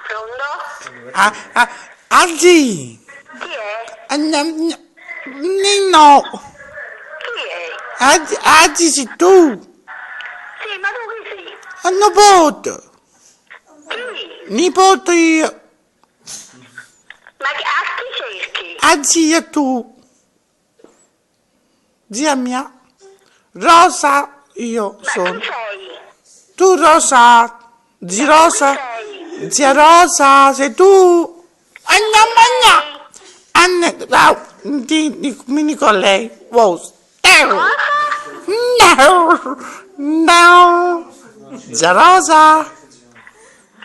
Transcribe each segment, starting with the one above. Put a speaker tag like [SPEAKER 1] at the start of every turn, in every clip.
[SPEAKER 1] Pronto?
[SPEAKER 2] Anzi,
[SPEAKER 1] Chi è?
[SPEAKER 2] Nino,
[SPEAKER 1] Chi è?
[SPEAKER 2] Anzi sei tu,
[SPEAKER 1] Sì, ma tu chi sei?
[SPEAKER 2] nipote,
[SPEAKER 1] Chi?
[SPEAKER 2] nipote io,
[SPEAKER 1] Ma chi cerchi?
[SPEAKER 2] anzi è tu, zia mia, Rosa io
[SPEAKER 1] Ma
[SPEAKER 2] sono,
[SPEAKER 1] chi sei?
[SPEAKER 2] tu Rosa, zia Rosa, zia Rosa, sei tu, dimmi con lei, wow, no, zia Rosa.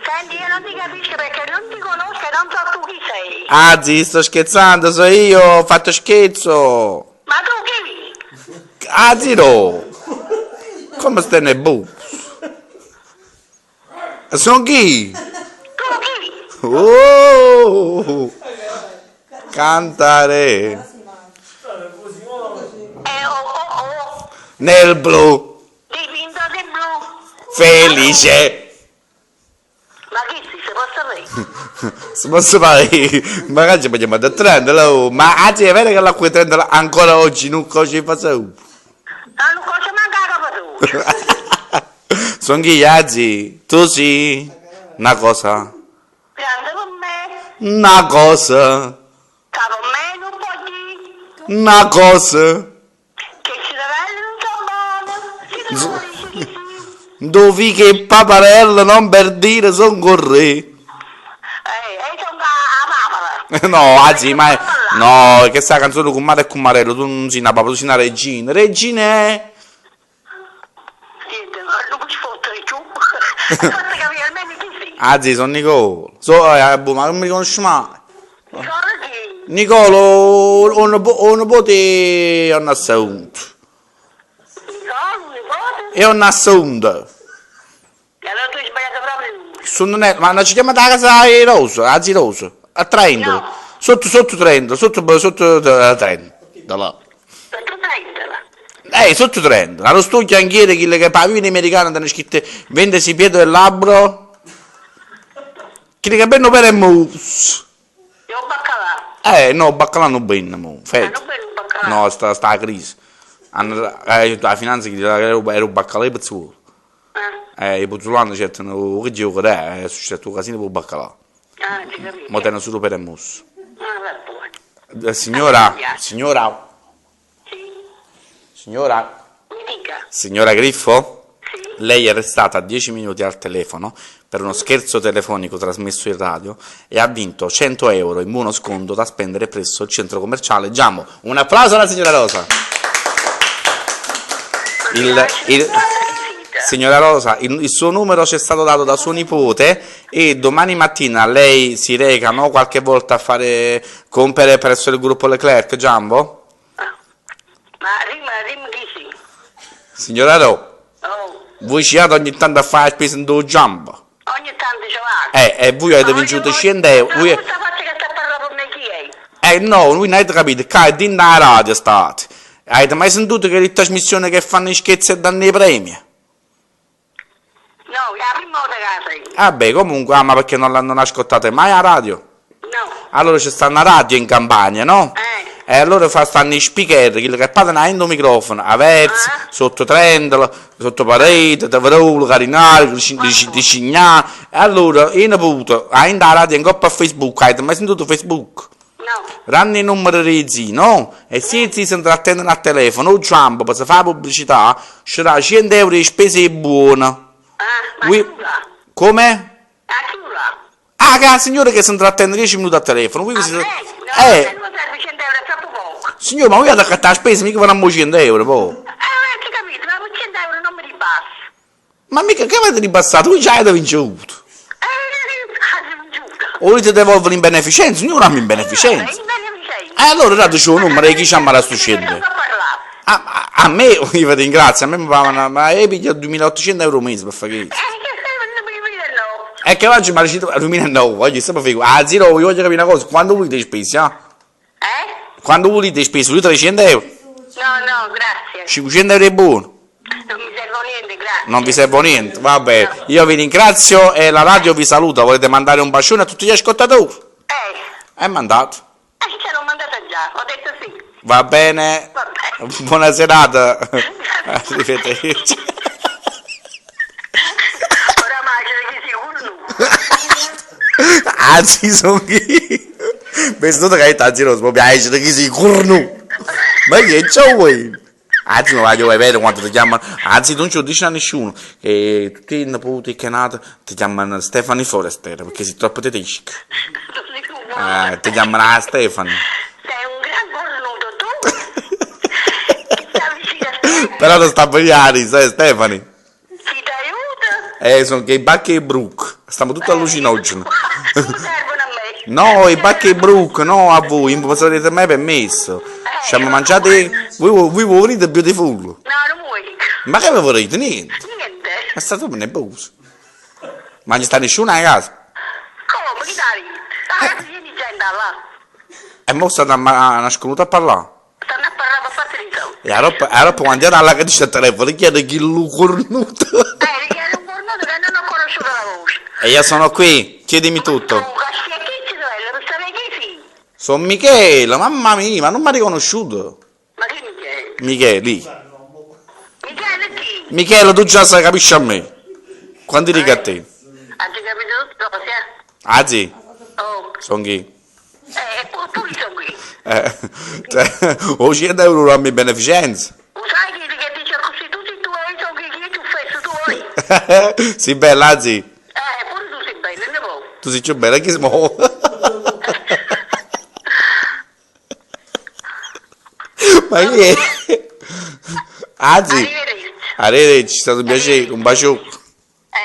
[SPEAKER 1] Senti, io non ti capisco perché non ti conosco e non so tu chi sei.
[SPEAKER 2] Anzi, sto scherzando, so io, ho fatto scherzo.
[SPEAKER 1] Ma tu chi?
[SPEAKER 2] Anzi no, come stai nel bu? Sono chi?
[SPEAKER 1] Tu chi?
[SPEAKER 2] Oh, cantare
[SPEAKER 1] Oh.
[SPEAKER 2] nel blu,
[SPEAKER 1] Dipinto di blu.
[SPEAKER 2] felice.
[SPEAKER 1] Ma chi si può sapere?
[SPEAKER 2] Si posso fare, magari ci facciamo da 30, ma anzi è vero che la qui 30 ancora oggi non cosa facciamo?
[SPEAKER 1] Non cosa manca la patura.
[SPEAKER 2] Sono chi, anzi, tu sì, una cosa,
[SPEAKER 1] Grande con me.
[SPEAKER 2] una cosa,
[SPEAKER 1] Sta con me non può dire.
[SPEAKER 2] una cosa,
[SPEAKER 1] Che ci deve non so buono. Si tu dici che sì.
[SPEAKER 2] dove che paparello non per dire son con re.
[SPEAKER 1] E sono a papera.
[SPEAKER 2] No, anzi, ma no, che sta canzone con mare e con marello, tu non sei una papa, tu sei una regina. Regina è...
[SPEAKER 1] Niente, non ci fottere più. Fate capire almeno chi sei.
[SPEAKER 2] Anzi, sono Nicolo. Ma non mi conosci mai.
[SPEAKER 1] Nicola chi?
[SPEAKER 2] Nicolo, un nipote ho nassunto.
[SPEAKER 1] Nicola, un nipote?
[SPEAKER 2] E ho nassunto.
[SPEAKER 1] E allora tu hai sbagliato proprio.
[SPEAKER 2] Sono ma non ci chiamate a casa di Rosa, anzi Rosa, a Trento.
[SPEAKER 1] No.
[SPEAKER 2] Sotto Trento, sotto Trento. Da là.
[SPEAKER 1] Ma tu prendila.
[SPEAKER 2] Sotto Trento. Allo studio anche ieri che pavini americani hanno scritto vendesi Pietro del Labbro. Che capello per è mus.
[SPEAKER 1] Io baccalà.
[SPEAKER 2] No, baccalà non bene, mo. Fetto.
[SPEAKER 1] Non bello un baccalà.
[SPEAKER 2] No, sta la crisi. La finanza che era un baccalà e pezzuolo. I puzzolani certo, che gioco è successo un casino per baccalà.
[SPEAKER 1] Ti capisco.
[SPEAKER 2] Ma tengo solo per il mus.
[SPEAKER 1] Va buono.
[SPEAKER 2] Signora,
[SPEAKER 1] Sì. Mi dica.
[SPEAKER 2] signora Griffo?
[SPEAKER 1] Sì.
[SPEAKER 2] Lei è restata 10 minuti al telefono per uno scherzo telefonico trasmesso in radio e ha vinto 100 euro in buono sconto da spendere presso il centro commerciale Giamo. Un applauso alla signora Rosa. Signora Rosa, il suo numero ci è stato dato da suo nipote e domani mattina lei si reca, no, qualche volta a fare compere presso il gruppo Leclerc, Giambo?
[SPEAKER 1] Ma dimmi chi sei.
[SPEAKER 2] Signora Ro,
[SPEAKER 1] Oh.
[SPEAKER 2] voi ci andate ogni tanto a fare spese in due Giambo?
[SPEAKER 1] Ogni tanto ci va.
[SPEAKER 2] E voi avete vinto 100 euro.
[SPEAKER 1] Ma questa faccia che sta parlando con me chi è?
[SPEAKER 2] No, voi non avete capito, che è din da radio state. Avete mai sentito che le trasmissioni che fanno i scherzi e danno i premi?
[SPEAKER 1] No, è la prima volta che sei.
[SPEAKER 2] Vabbè, comunque, ma perché non l'hanno ascoltate mai a radio?
[SPEAKER 1] No.
[SPEAKER 2] Allora c'è sta una radio in campagna, no? E allora stanno i speaker, quelli che parlano in microfono, a versi, sotto trendolo, sotto parete, tavrolo, carinale, di cignà. E allora, io ne puto, in da radio in coppa a Facebook, avete mai sentito Facebook?
[SPEAKER 1] No.
[SPEAKER 2] Ranno i numeri no? E se si intrattengono al telefono, o Trump, per fare pubblicità, ci dà 100 euro di spese buone.
[SPEAKER 1] Ma chiuda.
[SPEAKER 2] Come?
[SPEAKER 1] A chiuda.
[SPEAKER 2] Ah, che la signora che si intrattende 10 minuti al telefono.
[SPEAKER 1] No,
[SPEAKER 2] Non
[SPEAKER 1] serve 100 euro, è troppo poco.
[SPEAKER 2] signor, ma voi avete accattato la spesa, mica vanno a 100 euro, po'.
[SPEAKER 1] Avete capito, ma con 100 euro non mi ribassi.
[SPEAKER 2] Ma mica, che avete ribassato? Voi già avete vinto. O volete devolvere in beneficenza? Signor, non in beneficenza. Allora dateci un numero di chi ci ammala sto scendendo. A me, io vi ringrazio, a me mi pagano, ma io piglio 2800 euro al mese per fare questo. È che oggi mi ha ricevuto al 2009, oggi stiamo figo. Ah, zero, io voglio capire una cosa, quando voi ti spesi, Quando volete speso? Io 300 euro.
[SPEAKER 1] No, grazie.
[SPEAKER 2] 500 euro è buono.
[SPEAKER 1] Non mi serve niente, grazie.
[SPEAKER 2] Non vi serve niente, vabbè. Io vi ringrazio e la radio vi saluta. Volete mandare un bacione a tutti gli ascoltatori? È mandato.
[SPEAKER 1] Ce l'ho mandata già, ho detto sì.
[SPEAKER 2] Va bene.
[SPEAKER 1] Vabbè.
[SPEAKER 2] Buona serata. Arrivederci.
[SPEAKER 1] Oramai c'è chi sicuro no.
[SPEAKER 2] Anzi, sono chi? Questo che hai tanti non mi piace, che si curno. Ma che c'è vuoi? Anzi, non voglio vedere quanto ti chiamano. Anzi, non ci lo dice a nessuno. Che tutti i nipoti che nati ti chiamano Stefani Forester perché sei troppo tedesco. Ti chiamano a Stefani.
[SPEAKER 1] Sei un gran cornuto tu. Chissà vicino a Stefani.
[SPEAKER 2] Però non sta bene, sai Stefani.
[SPEAKER 1] Chi ti aiuta?
[SPEAKER 2] Sono che i bacchi e i bruc. Stiamo tutti allucinogeni.
[SPEAKER 1] Non servono a me.
[SPEAKER 2] No, i bacchi e i bruc, no a voi, non sarete mai permesso. Ci hanno mangiato. Voi volete beautiful.
[SPEAKER 1] No, non vuoi.
[SPEAKER 2] Ma che volete? Niente.
[SPEAKER 1] Niente.
[SPEAKER 2] È stato nervoso. Ma non sta nessuno a casa.
[SPEAKER 1] Come? Chi dai? Ah, vieni già in là.
[SPEAKER 2] E mo stanno nasconuto a parlare.
[SPEAKER 1] Stanno a parlare per farti i soldi.
[SPEAKER 2] E allora quando era alla che dice al telefono, chiede chi l'ho cornuto.
[SPEAKER 1] Richiede un cornuto che non ho conosciuto la voce.
[SPEAKER 2] E io sono qui, chiedimi tutto.
[SPEAKER 1] Tu, cascia chi ci sorella, non sapevi chi sei?
[SPEAKER 2] Sono Michele, mamma mia, ma non mi ha riconosciuto.
[SPEAKER 1] Ma chi Michele?
[SPEAKER 2] Michele, lì.
[SPEAKER 1] Michele chi?
[SPEAKER 2] Michele, tu già sai, capisci a me. Quando dico a te?
[SPEAKER 1] Hai capito tutto così?
[SPEAKER 2] Ah, sì,
[SPEAKER 1] Oh,
[SPEAKER 2] sono chi?
[SPEAKER 1] pure sono qui.
[SPEAKER 2] O 100 euro a mia beneficenza.
[SPEAKER 1] Sai che dice così, tutti tu hai, sono chi tu fai, tu hai.
[SPEAKER 2] Sì, bella, anzi.
[SPEAKER 1] Pure tu sei bello, ne può.
[SPEAKER 2] Tu sei più bella che si muove. Ma che è? Anzi.
[SPEAKER 1] Arrivederci.
[SPEAKER 2] Arrivederci, è stato un piacere, un bacio.